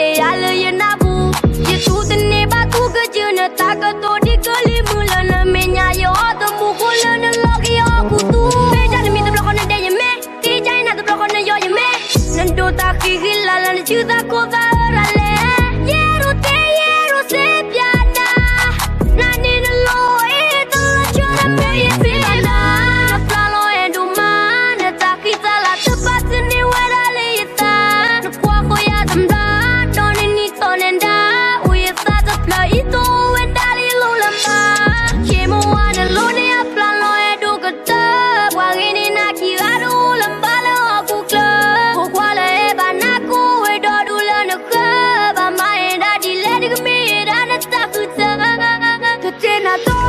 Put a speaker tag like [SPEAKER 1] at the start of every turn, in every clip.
[SPEAKER 1] te ala ye nabu ye tu tene ba tu ke jena ta ka to di kali mula na menya yo to mu ko la na log yo ku tu be ja mi te blok na de ye me ti jai na te blok na yo ye me nan do ta ki gila la na chu ta ko ta ra le ye ro se piana na ni na lo e to la chu na me ye piana pla lo e do ma na ta ki ta la te pa te ni wa ra le ta na kwa ko ya tam da don ni to nen da u ye ta ta pla I to en da li lo la ma che mo wa na lo ne a pla lo e do ka ta wa ge ni na ki ga do la ba lo ku kla ko kwa la e ba na ku e do du la na ka ba ma e da di le di me da na ta ku ta te na to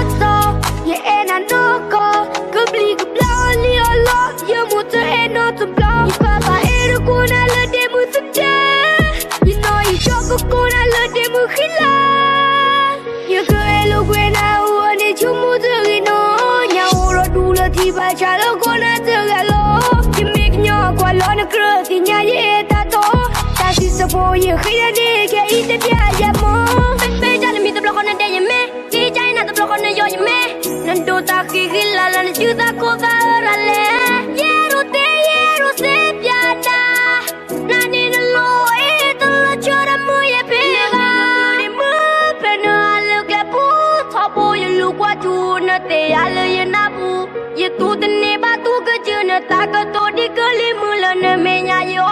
[SPEAKER 1] ye e na no ko ku bli ku bla li o lo ye mo te e no te bla ye pa pa e ro ko na le de mu te te you know you chop ko na le de mu khila ye ko e lo kwe na u ne chu mu te ri no nya o ro du le ti ba cha lo ko na te ga lo ye me nyo kwa lo na kro ti nya ye ta to ta si so po ye khila de ke I te pya ya mo pe ja le mi te blo ko na de ye me ti jai na te blo ko na yo ye me nan do ta ki gila la na chu ta ko ta ra le ye ro se piana na ni na lo e to la chu ra mu ye pe ga ni mu pe na lu kla pu tho po ye lu kwa chu na te ala ye na pu ye tu te ne ba tu ke chu na ta ka to di ke li mu la na me nya yo